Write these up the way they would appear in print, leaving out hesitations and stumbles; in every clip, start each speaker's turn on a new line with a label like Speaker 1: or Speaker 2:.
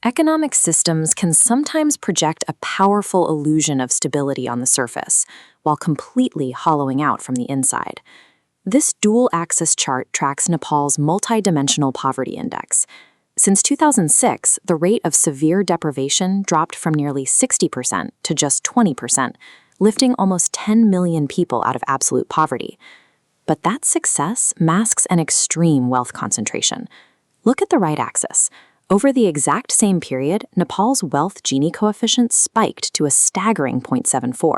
Speaker 1: Economic systems can sometimes project a powerful illusion of stability on the surface, while completely hollowing out from the inside. This dual-axis chart tracks Nepal's multidimensional poverty index. Since 2006, the rate of severe deprivation dropped from nearly 60% to just 20%, lifting almost 10 million people out of absolute poverty. But that success masks an extreme wealth concentration. Look at the right axis. Over the exact same period, Nepal's wealth Gini coefficient spiked to a staggering 0.74.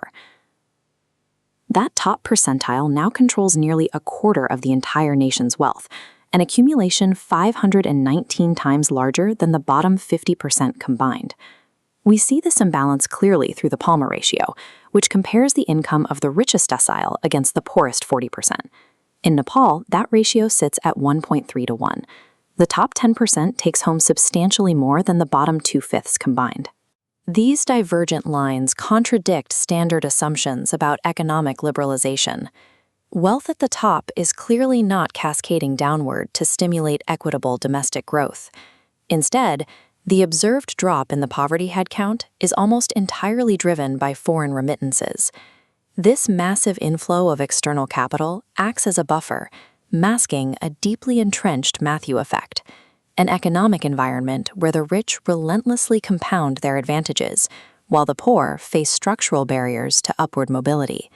Speaker 1: That top percentile now controls nearly a quarter of the entire nation's wealth, an accumulation 519 times larger than the bottom 50% combined. We see this imbalance clearly through the Palmer ratio, which compares the income of the richest decile against the poorest 40%. In Nepal, that ratio sits at 1.3 to 1. The top 10% takes home substantially more than the bottom 2/5 combined. These divergent lines contradict standard assumptions about economic liberalization. Wealth at the top is clearly not cascading downward to stimulate equitable domestic growth. Instead, the observed drop in the poverty headcount is almost entirely driven by foreign remittances. This massive inflow of external capital acts as a buffer, masking a deeply entrenched Matthew effect, an economic environment where the rich relentlessly compound their advantages, while the poor face structural barriers to upward mobility.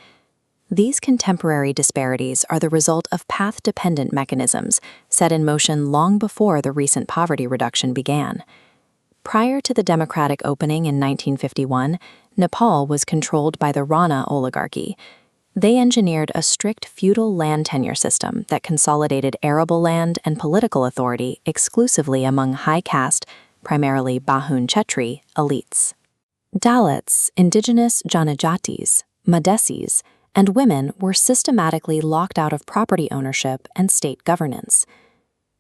Speaker 1: These contemporary disparities are the result of path-dependent mechanisms set in motion long before the recent poverty reduction began. Prior to the democratic opening in 1951, Nepal was controlled by the Rana oligarchy. They engineered a strict feudal land tenure system that consolidated arable land and political authority exclusively among high-caste, primarily Bahun Chetri, elites. Dalits, indigenous Janajatis, Madesis, and women were systematically locked out of property ownership and state governance.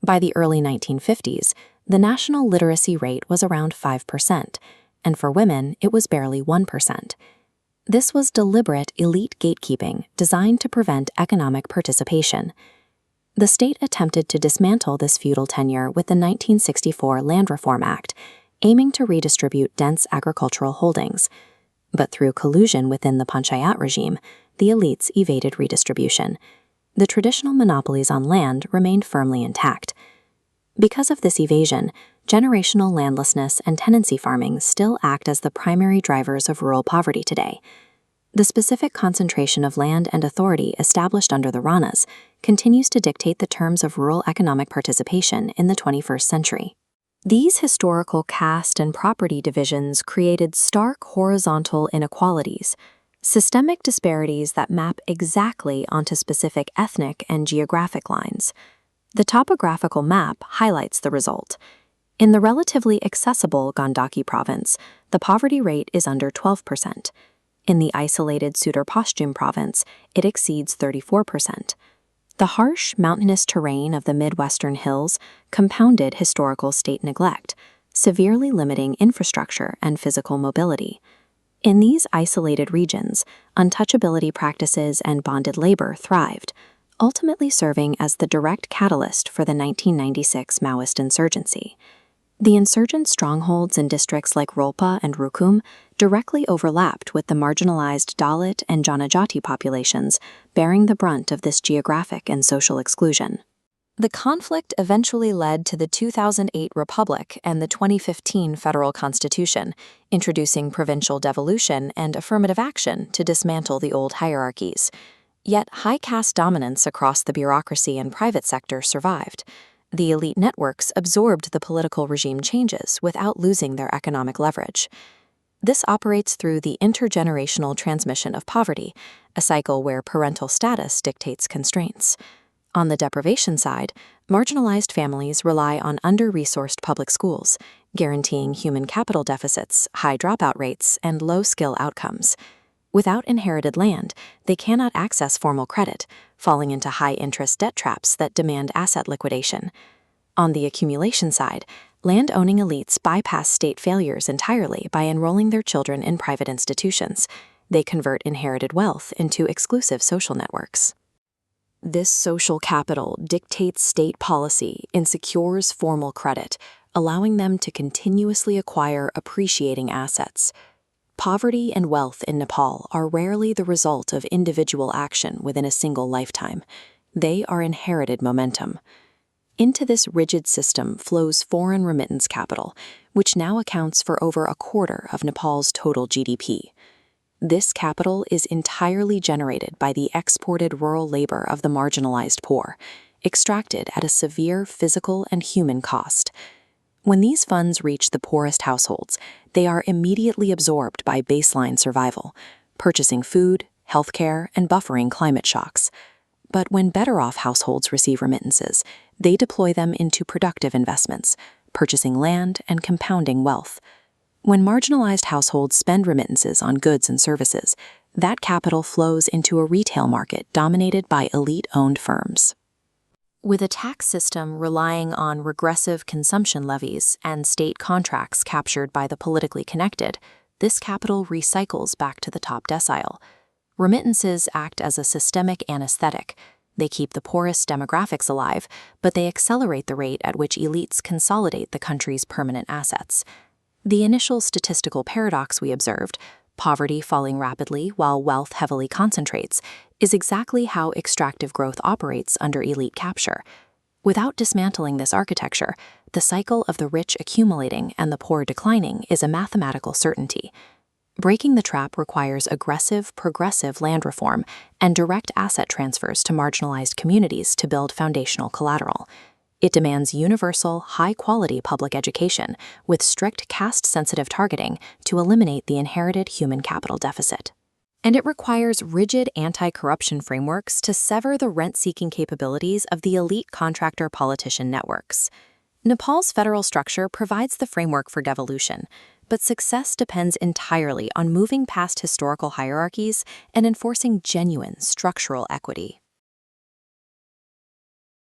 Speaker 1: By the early 1950s, the national literacy rate was around 5%, and for women, it was barely 1%. This was deliberate elite gatekeeping designed to prevent economic participation. The state attempted to dismantle this feudal tenure with the 1964 Land Reform Act, aiming to redistribute dense agricultural holdings. But through collusion within the panchayat regime, the elites evaded redistribution. The traditional monopolies on land remained firmly intact. Because of this evasion, generational landlessness and tenancy farming still act as the primary drivers of rural poverty today. The specific concentration of land and authority established under the Ranas continues to dictate the terms of rural economic participation in the 21st century. These historical caste and property divisions created stark horizontal inequalities, systemic disparities that map exactly onto specific ethnic and geographic lines. The topographical map highlights the result. In the relatively accessible Gandaki province, the poverty rate is under 12%. In the isolated Sudar Pashchim province, it exceeds 34%. The harsh, mountainous terrain of the Midwestern hills compounded historical state neglect, severely limiting infrastructure and physical mobility. In these isolated regions, untouchability practices and bonded labor thrived, ultimately serving as the direct catalyst for the 1996 Maoist insurgency. The insurgent strongholds in districts like Rolpa and Rukum directly overlapped with the marginalized Dalit and Janajati populations, bearing the brunt of this geographic and social exclusion. The conflict eventually led to the 2008 Republic and the 2015 Federal Constitution, introducing provincial devolution and affirmative action to dismantle the old hierarchies. Yet high caste dominance across the bureaucracy and private sector survived. The elite networks absorbed the political regime changes without losing their economic leverage. This operates through the intergenerational transmission of poverty, a cycle where parental status dictates constraints. On the deprivation side, marginalized families rely on under-resourced public schools, guaranteeing human capital deficits, high dropout rates, and low-skill outcomes. Without inherited land, they cannot access formal credit, falling into high-interest debt traps that demand asset liquidation. On the accumulation side, land-owning elites bypass state failures entirely by enrolling their children in private institutions. They convert inherited wealth into exclusive social networks. This social capital dictates state policy, insecures formal credit, allowing them to continuously acquire appreciating assets. Poverty and wealth in Nepal are rarely the result of individual action within a single lifetime. They are inherited momentum. Into this rigid system flows foreign remittance capital, which now accounts for over a quarter of Nepal's total GDP. This capital is entirely generated by the exported rural labor of the marginalized poor, extracted at a severe physical and human cost. When these funds reach the poorest households, they are immediately absorbed by baseline survival, purchasing food, healthcare, and buffering climate shocks. But when better-off households receive remittances, they deploy them into productive investments, purchasing land and compounding wealth. When marginalized households spend remittances on goods and services, that capital flows into a retail market dominated by elite-owned firms. With a tax system relying on regressive consumption levies and state contracts captured by the politically connected, this capital recycles back to the top decile. Remittances act as a systemic anesthetic. They keep the poorest demographics alive, but they accelerate the rate at which elites consolidate the country's permanent assets. The initial statistical paradox we observed, poverty falling rapidly while wealth heavily concentrates, is exactly how extractive growth operates under elite capture. Without dismantling this architecture, the cycle of the rich accumulating and the poor declining is a mathematical certainty. Breaking the trap requires aggressive, progressive land reform and direct asset transfers to marginalized communities to build foundational collateral. It demands universal, high-quality public education with strict caste-sensitive targeting to eliminate the inherited human capital deficit. And it requires rigid anti-corruption frameworks to sever the rent-seeking capabilities of the elite contractor-politician networks. Nepal's federal structure provides the framework for devolution, but success depends entirely on moving past historical hierarchies and enforcing genuine structural equity.